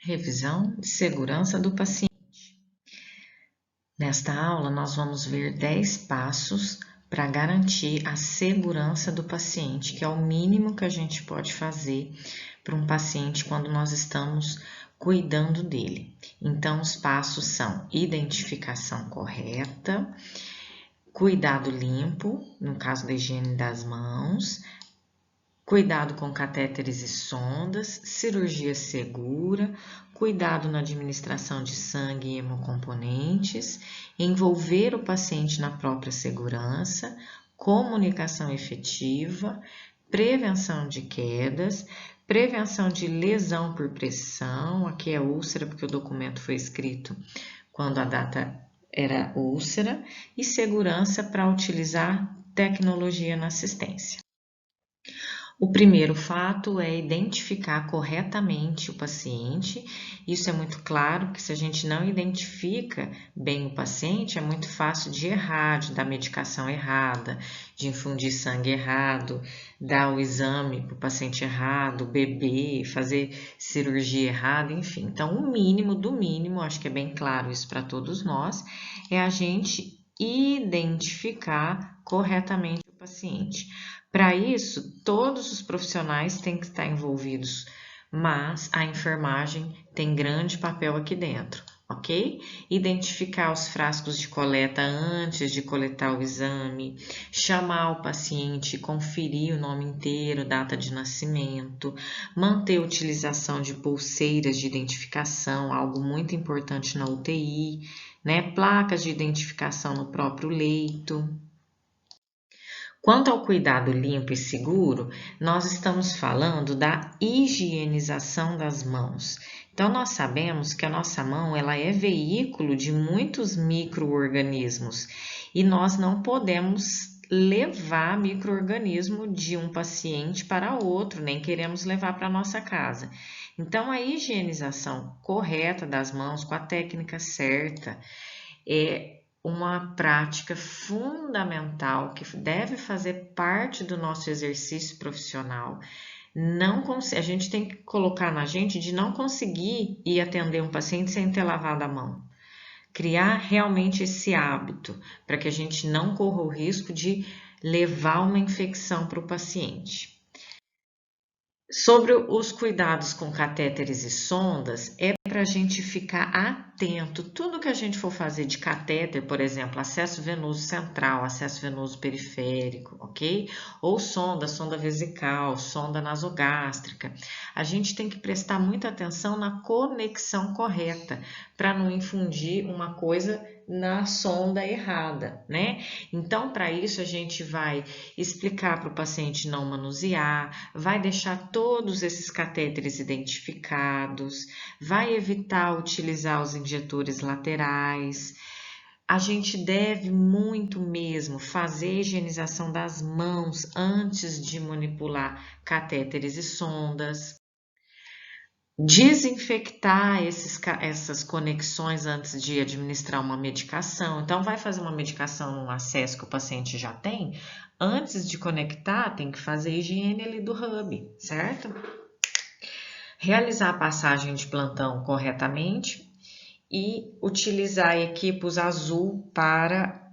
Revisão de segurança do paciente. Nesta aula, nós vamos ver 10 passos para garantir a segurança do paciente, que é o mínimo que a gente pode fazer para um paciente quando nós estamos cuidando dele. Então, os passos são identificação correta, cuidado limpo, no caso da higiene das mãos, cuidado com catéteres e sondas, cirurgia segura, cuidado na administração de sangue e hemocomponentes, envolver o paciente na própria segurança, comunicação efetiva, prevenção de quedas, prevenção de lesão por pressão, aqui é úlcera porque o documento foi escrito quando a data era úlcera, e segurança para utilizar tecnologia na assistência. O primeiro fato é identificar corretamente o paciente. Isso é muito claro que se a gente não identifica bem o paciente, é muito fácil de errar, de dar medicação errada, de infundir sangue errado, dar o exame para o paciente errado, beber, fazer cirurgia errada, enfim. Então, o mínimo do mínimo, acho que é bem claro isso para todos nós, é a gente identificar corretamente o paciente. Para isso, todos os profissionais têm que estar envolvidos, mas a enfermagem tem grande papel aqui dentro, ok? Identificar os frascos de coleta antes de coletar o exame, chamar o paciente, conferir o nome inteiro, data de nascimento, manter a utilização de pulseiras de identificação, algo muito importante na UTI, né? Placas de identificação no próprio leito. Quanto ao cuidado limpo e seguro, nós estamos falando da higienização das mãos. Então, nós sabemos que a nossa mão ela é veículo de muitos micro-organismos e nós não podemos levar micro-organismo de um paciente para outro, nem queremos levar para nossa casa. Então, a higienização correta das mãos, com a técnica certa, é uma prática fundamental que deve fazer parte do nosso exercício profissional. A gente tem que colocar na gente de não conseguir ir atender um paciente sem ter lavado a mão. Criar realmente esse hábito para que a gente não corra o risco de levar uma infecção para o paciente. Sobre os cuidados com catéteres e sondas, é para a gente ficar atento. Tudo que a gente for fazer de catéter, por exemplo, acesso venoso central, acesso venoso periférico, ok? Ou sonda vesical, sonda nasogástrica. A gente tem que prestar muita atenção na conexão correta, para não infundir uma coisa na sonda errada, né? Então, para isso, a gente vai explicar para o paciente não manusear, vai deixar todos esses catéteres identificados, vai evitar utilizar os injetores laterais. A gente deve muito mesmo fazer a higienização das mãos antes de manipular catéteres e sondas. Desinfectar essas conexões antes de administrar uma medicação. Então, vai fazer uma medicação num acesso que o paciente já tem, antes de conectar, tem que fazer a higiene ali do hub, certo? Realizar a passagem de plantão corretamente e utilizar equipos azul para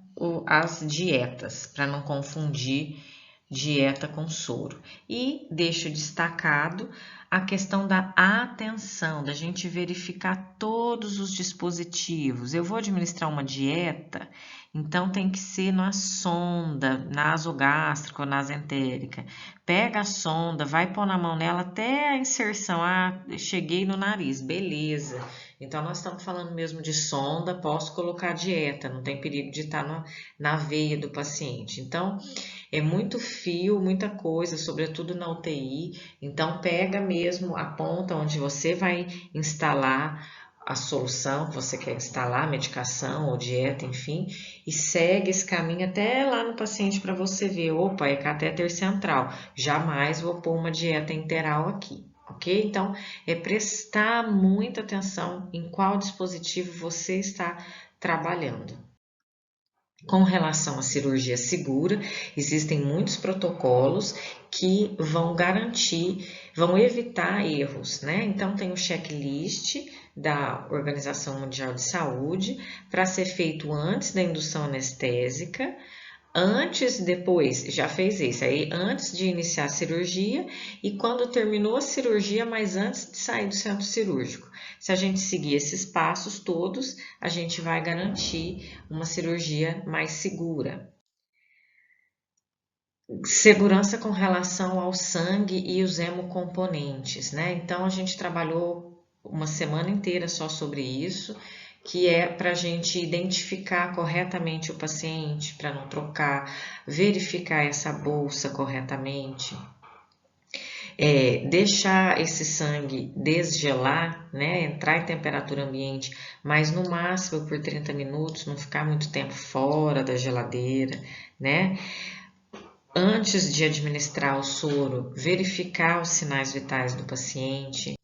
as dietas, para não confundir dieta com soro. E deixo destacado a questão da atenção, da gente verificar todos os dispositivos. Eu vou administrar uma dieta, então tem que ser na sonda, nasogástrica ou nasentérica. Pega a sonda, vai pôr na mão nela até a inserção. Ah, cheguei no nariz, beleza. Então, nós estamos falando mesmo de sonda, posso colocar dieta, não tem perigo de estar na veia do paciente. Então, é muito fio, muita coisa, sobretudo na UTI. Então, pega mesmo a ponta onde você vai instalar a solução que você quer instalar, medicação ou dieta, enfim, e segue esse caminho até lá no paciente para você ver, opa, é catéter central, jamais vou pôr uma dieta enteral aqui, ok? Então, é prestar muita atenção em qual dispositivo você está trabalhando. Com relação à cirurgia segura, existem muitos protocolos que vão garantir, vão evitar erros, né? Então, tem o checklist da Organização Mundial de Saúde para ser feito antes da indução anestésica, antes, depois, já fez isso, aí antes de iniciar a cirurgia e quando terminou a cirurgia, mas antes de sair do centro cirúrgico. Se a gente seguir esses passos todos, a gente vai garantir uma cirurgia mais segura. Segurança com relação ao sangue e os hemocomponentes, né? Então, a gente trabalhou uma semana inteira só sobre isso, que é para a gente identificar corretamente o paciente, para não trocar, verificar essa bolsa corretamente, deixar esse sangue desgelar, né, entrar em temperatura ambiente, mas no máximo por 30 minutos, não ficar muito tempo fora da geladeira, né? Antes de administrar o soro, verificar os sinais vitais do paciente,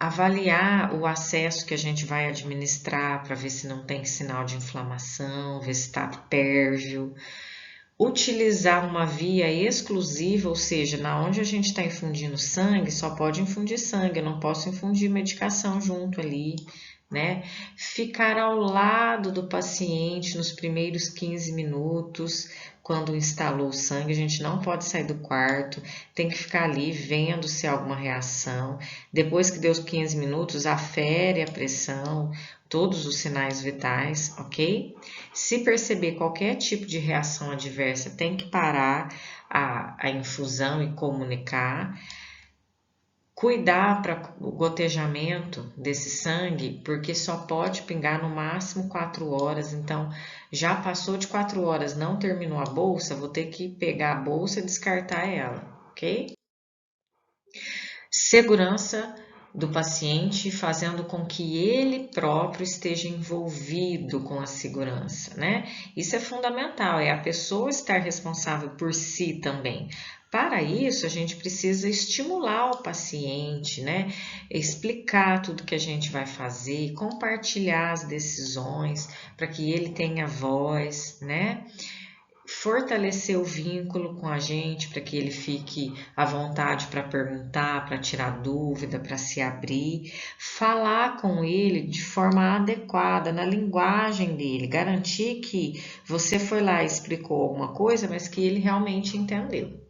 avaliar o acesso que a gente vai administrar para ver se não tem sinal de inflamação, ver se está pérvio, utilizar uma via exclusiva, ou seja, na onde a gente está infundindo sangue, só pode infundir sangue, eu não posso infundir medicação junto ali, né? Ficar ao lado do paciente nos primeiros 15 minutos, quando instalou o sangue, a gente não pode sair do quarto, tem que ficar ali vendo se há alguma reação. Depois que deu os 15 minutos, afere a pressão, todos os sinais vitais, ok? Se perceber qualquer tipo de reação adversa, tem que parar a infusão e comunicar. Cuidar para o gotejamento desse sangue, porque só pode pingar no máximo 4 horas, então já passou de 4 horas, não terminou a bolsa, vou ter que pegar a bolsa e descartar ela, ok? Segurança do paciente, fazendo com que ele próprio esteja envolvido com a segurança, né? Isso é fundamental, é a pessoa estar responsável por si também. Para isso, a gente precisa estimular o paciente, né? Explicar tudo que a gente vai fazer, compartilhar as decisões para que ele tenha voz, né? Fortalecer o vínculo com a gente para que ele fique à vontade para perguntar, para tirar dúvida, para se abrir, falar com ele de forma adequada, na linguagem dele, garantir que você foi lá e explicou alguma coisa, mas que ele realmente entendeu.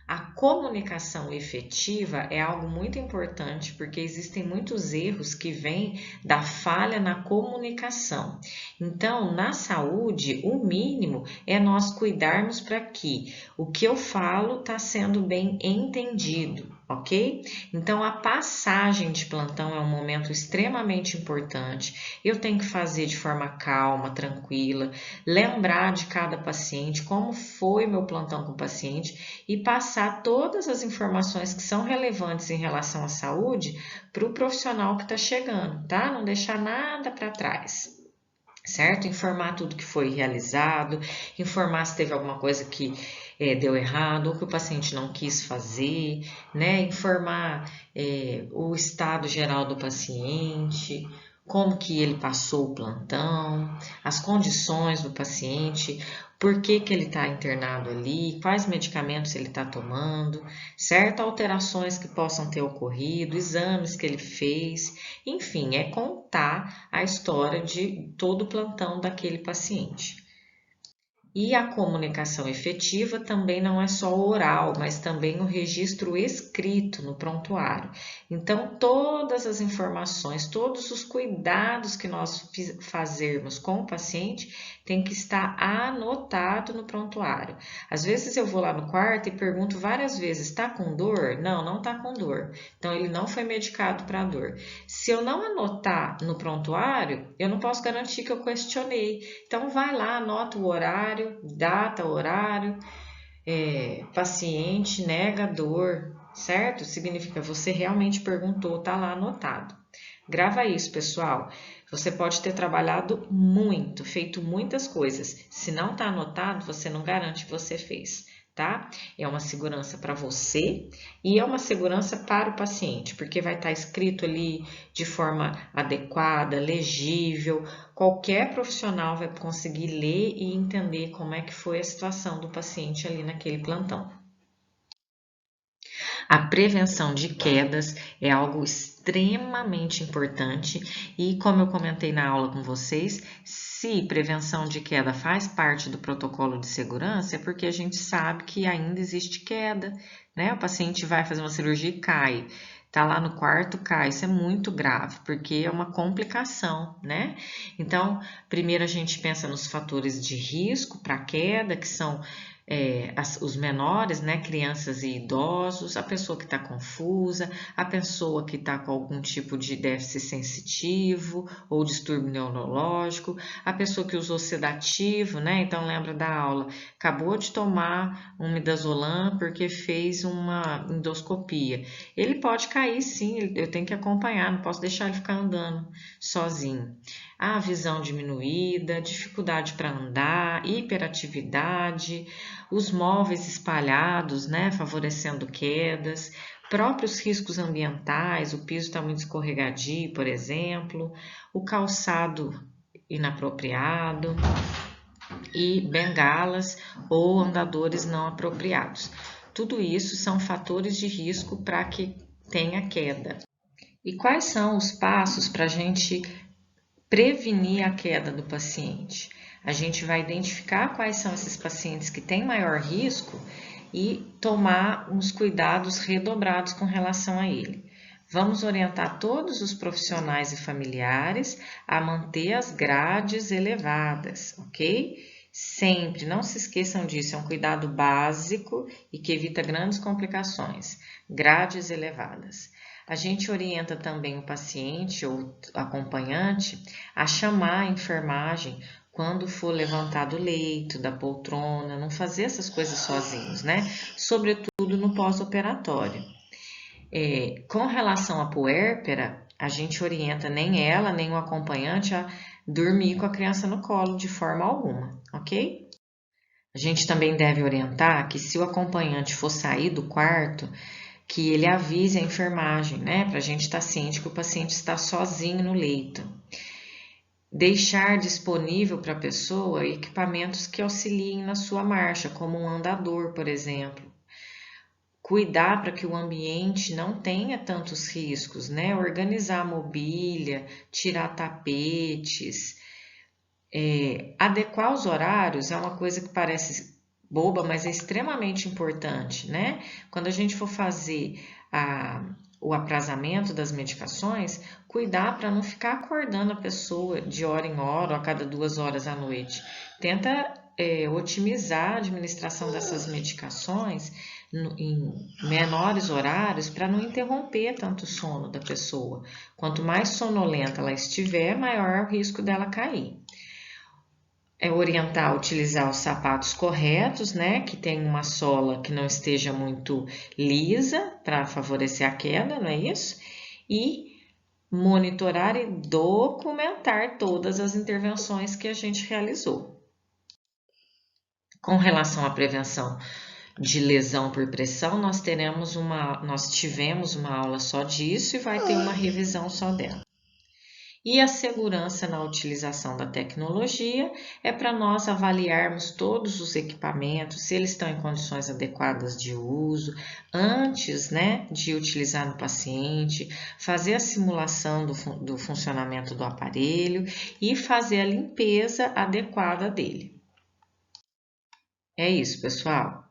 A comunicação efetiva é algo muito importante porque existem muitos erros que vêm da falha na comunicação. Então, na saúde, o mínimo é nós cuidarmos para que o que eu falo está sendo bem entendido, ok? Então, a passagem de plantão é um momento extremamente importante. Eu tenho que fazer de forma calma, tranquila, lembrar de cada paciente, como foi meu plantão com o paciente e passar todas as informações que são relevantes em relação à saúde para o profissional que está chegando, tá? Não deixar nada para trás, certo? Informar tudo que foi realizado, informar se teve alguma coisa que deu errado ou que o paciente não quis fazer, né? Informar o estado geral do paciente, como que ele passou o plantão, as condições do paciente, por que que ele está internado ali, quais medicamentos ele está tomando, certo? Alterações que possam ter ocorrido, exames que ele fez, enfim, é contar a história de todo o plantão daquele paciente. E a comunicação efetiva também não é só oral, mas também o registro escrito no prontuário. Então, todas as informações, todos os cuidados que nós fazermos com o paciente tem que estar anotado no prontuário. Às vezes eu vou lá no quarto e pergunto várias vezes, está com dor? Não, não está com dor. Então, ele não foi medicado para dor. Se eu não anotar no prontuário, eu não posso garantir que eu questionei. Então, vai lá, anota o horário, data, horário, paciente, nega dor, certo? Significa você realmente perguntou, tá lá anotado. Grava isso, pessoal. Você pode ter trabalhado muito, feito muitas coisas. Se não tá anotado, você não garante que você fez, tá? tá? É uma segurança para você e é uma segurança para o paciente, porque vai estar escrito ali de forma adequada, legível, qualquer profissional vai conseguir ler e entender como é que foi a situação do paciente ali naquele plantão. A prevenção de quedas é algo extremamente importante e, como eu comentei na aula com vocês, se prevenção de queda faz parte do protocolo de segurança, é porque a gente sabe que ainda existe queda, né? O paciente vai fazer uma cirurgia e cai. Tá lá no quarto, cai. Isso é muito grave, porque é uma complicação, né? Então, primeiro a gente pensa nos fatores de risco para queda, que são os menores, né, crianças e idosos, a pessoa que está confusa, a pessoa que está com algum tipo de déficit sensitivo ou distúrbio neurológico, a pessoa que usou sedativo, né, então lembra da aula, acabou de tomar um midazolam porque fez uma endoscopia. Ele pode cair sim, eu tenho que acompanhar, não posso deixar ele ficar andando sozinho. A visão diminuída, dificuldade para andar, hiperatividade, os móveis espalhados, né, favorecendo quedas, próprios riscos ambientais, o piso está muito escorregadio, por exemplo, o calçado inapropriado e bengalas ou andadores não apropriados. Tudo isso são fatores de risco para que tenha queda. E quais são os passos para a gente prevenir a queda do paciente? A gente vai identificar quais são esses pacientes que têm maior risco e tomar uns cuidados redobrados com relação a ele. Vamos orientar todos os profissionais e familiares a manter as grades elevadas, ok? Sempre, não se esqueçam disso, é um cuidado básico e que evita grandes complicações. Grades elevadas. A gente orienta também o paciente ou acompanhante a chamar a enfermagem quando for levantado o leito, da poltrona, não fazer essas coisas sozinhos, né? Sobretudo no pós-operatório. Com relação à puérpera, a gente orienta nem ela, nem o acompanhante a dormir com a criança no colo de forma alguma, ok? A gente também deve orientar que se o acompanhante for sair do quarto, que ele avise a enfermagem, né? Para a gente estar ciente que o paciente está sozinho no leito. Deixar disponível para a pessoa equipamentos que auxiliem na sua marcha, como um andador, por exemplo. Cuidar para que o ambiente não tenha tantos riscos, né? Organizar a mobília, tirar tapetes, adequar os horários é uma coisa que parece boba, mas é extremamente importante, né? Quando a gente for fazer o aprazamento das medicações, cuidar para não ficar acordando a pessoa de hora em hora ou a cada 2 horas à noite. Tenta otimizar a administração dessas medicações em menores horários para não interromper tanto o sono da pessoa. Quanto mais sonolenta ela estiver, maior o risco dela cair. Orientar a utilizar os sapatos corretos, né, que tem uma sola que não esteja muito lisa para favorecer a queda, não é isso? E monitorar e documentar todas as intervenções que a gente realizou. Com relação à prevenção de lesão por pressão, nós tivemos uma aula só disso e vai ter uma revisão só dela. E a segurança na utilização da tecnologia é para nós avaliarmos todos os equipamentos, se eles estão em condições adequadas de uso, antes, né, de utilizar no paciente, fazer a simulação do funcionamento do aparelho e fazer a limpeza adequada dele. É isso, pessoal.